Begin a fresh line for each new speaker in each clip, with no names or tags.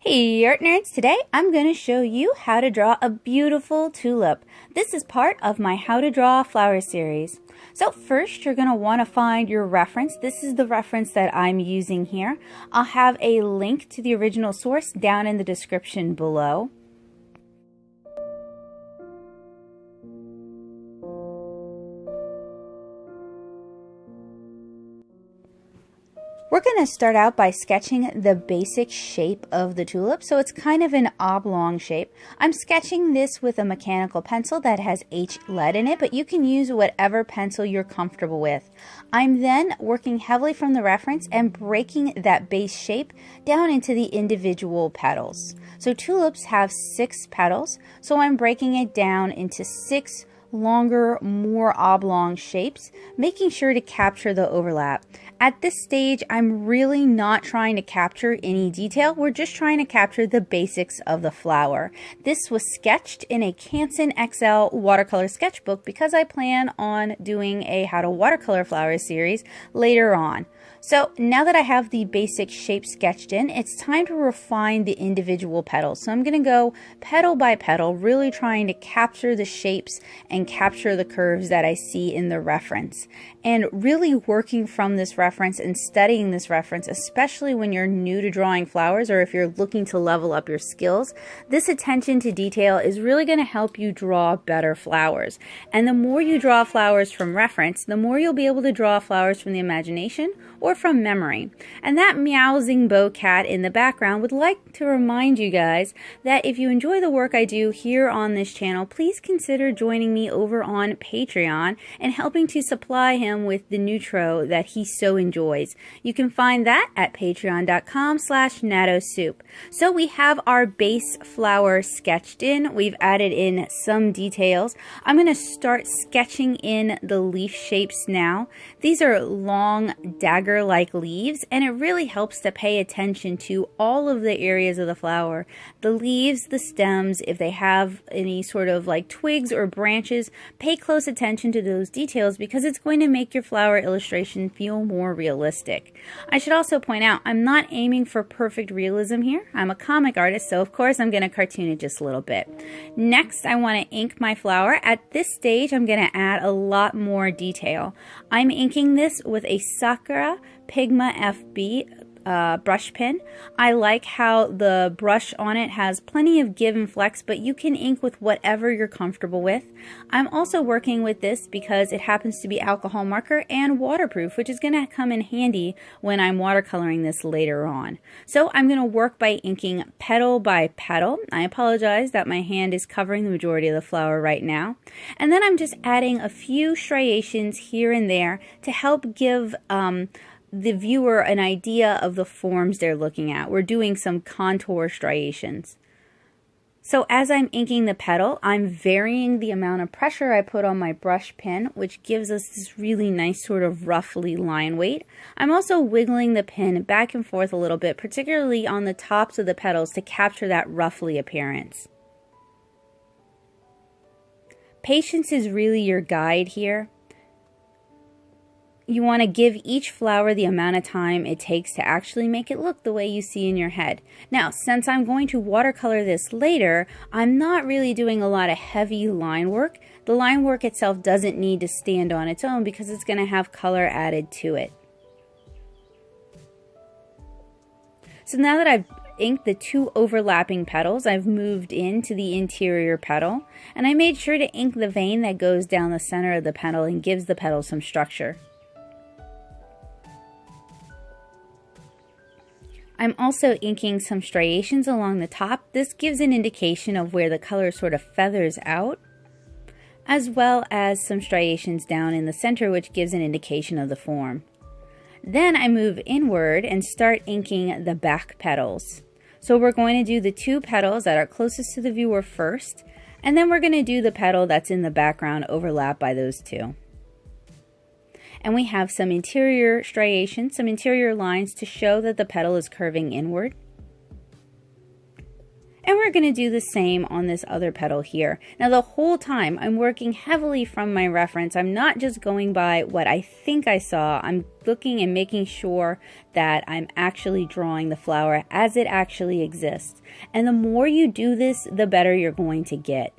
Hey Artnerds, today I'm going to show you how to draw a beautiful tulip. This is part of my How to Draw Flower series. So first you're going to want to find your reference. This is the reference that I'm using here. I'll have a link to the original source down in the description below. We're going to start out by sketching the basic shape of the tulip, so it's kind of an oblong shape. I'm sketching this with a mechanical pencil that has H lead in it, but you can use whatever pencil you're comfortable with. I'm then working heavily from the reference and breaking that base shape down into the individual petals. So tulips have 6 petals, so I'm breaking it down into 6 longer, more oblong shapes, making sure to capture the overlap. At this stage, I'm really not trying to capture any detail. We're just trying to capture the basics of the flower. This was sketched in a Calmant XL watercolor sketchbook because I plan on doing a How to Watercolor Flower series later on. So now that I have the basic shape sketched in, it's time to refine the individual petals. So I'm going to go petal by petal, really trying to capture the shapes and capture the curves that I see in the reference. And really working from this reference and studying this reference, especially when you're new to drawing flowers or if you're looking to level up your skills, this attention to detail is really going to help you draw better flowers. And the more you draw flowers from reference, the more you'll be able to draw flowers from the imagination or from memory. And that meowsing bow cat in the background would like to remind you guys that if you enjoy the work I do here on this channel, please consider joining me over on Patreon and helping to supply him with the neutro that he so enjoys. You can find that at patreon.com/nattosoup. So we have our base flower sketched in. We've added in some details. I'm going to start sketching in the leaf shapes now. These are long dagger-like leaves, and it really helps to pay attention to all of the areas of the flower. The leaves, the stems, if they have any sort of like twigs or branches, pay close attention to those details because it's going to make your flower illustration feel more realistic. I should also point out, I'm not aiming for perfect realism here. I'm a comic artist, so of course I'm going to cartoon it just a little bit. Next, I want to ink my flower. At this stage, I'm going to add a lot more detail. I'm inking this with a Sakura Pigma FB brush pen. I like how the brush on it has plenty of give and flex, but you can ink with whatever you're comfortable with. I'm also working with this because it happens to be alcohol marker and waterproof, which is going to come in handy when I'm watercoloring this later on. So I'm going to work by inking petal by petal. I apologize that my hand is covering the majority of the flower right now. And then I'm just adding a few striations here and there to help give the viewer an idea of the forms they're looking at. We're doing some contour striations. So as I'm inking the petal, I'm varying the amount of pressure I put on my brush pen, which gives us this really nice sort of roughly line weight. I'm also wiggling the pen back and forth a little bit, particularly on the tops of the petals to capture that roughly appearance. Patience is really your guide here. You want to give each flower the amount of time it takes to actually make it look the way you see in your head. Now, since I'm going to watercolor this later, I'm not really doing a lot of heavy line work. The line work itself doesn't need to stand on its own because it's going to have color added to it. So now that I've inked the 2 overlapping petals, I've moved into the interior petal, and I made sure to ink the vein that goes down the center of the petal and gives the petal some structure. I'm also inking some striations along the top. This gives an indication of where the color sort of feathers out, as well as some striations down in the center, which gives an indication of the form. Then I move inward and start inking the back petals. So we're going to do the 2 petals that are closest to the viewer first, and then we're going to do the petal that's in the background overlap by those 2. And we have some interior striations, some interior lines to show that the petal is curving inward. And we're going to do the same on this other petal here. Now the whole time I'm working heavily from my reference. I'm not just going by what I think I saw. I'm looking and making sure that I'm actually drawing the flower as it actually exists. And the more you do this, the better you're going to get.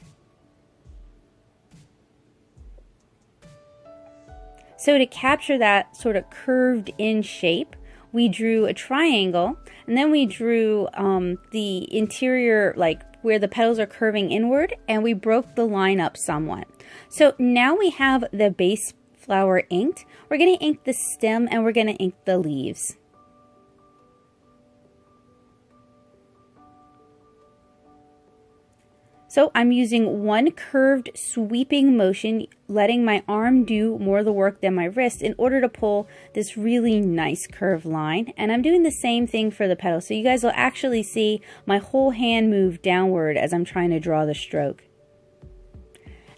So to capture that sort of curved in shape, we drew a triangle, and then we drew the interior, like where the petals are curving inward, and we broke the line up somewhat. So now we have the base flower inked. We're going to ink the stem and we're going to ink the leaves. So I'm using one curved sweeping motion, letting my arm do more of the work than my wrist in order to pull this really nice curved line. And I'm doing the same thing for the petal. So you guys will actually see my whole hand move downward as I'm trying to draw the stroke.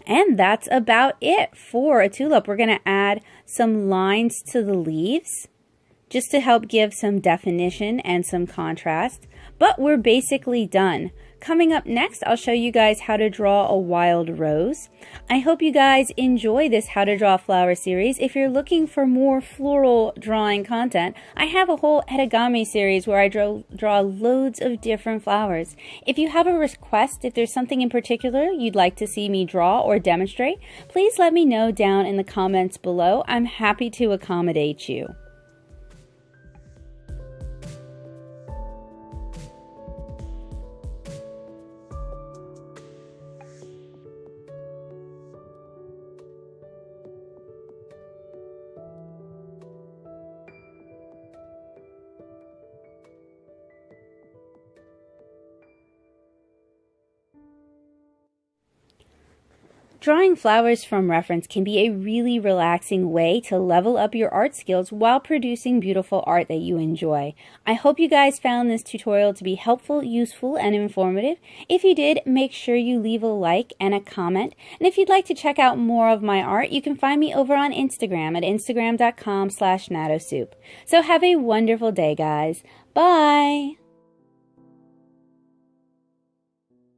And that's about it for a tulip. We're going to add some lines to the leaves just to help give some definition and some contrast. But we're basically done. Coming up next, I'll show you guys how to draw a wild rose. I hope you guys enjoy this How to Draw Flower series. If you're looking for more floral drawing content, I have a whole origami series where I draw loads of different flowers. If you have a request, if there's something in particular you'd like to see me draw or demonstrate, please let me know down in the comments below. I'm happy to accommodate you. Drawing flowers from reference can be a really relaxing way to level up your art skills while producing beautiful art that you enjoy. I hope you guys found this tutorial to be helpful, useful, and informative. If you did, make sure you leave a like and a comment. And if you'd like to check out more of my art, you can find me over on Instagram at instagram.com/natosoup. So have a wonderful day, guys. Bye!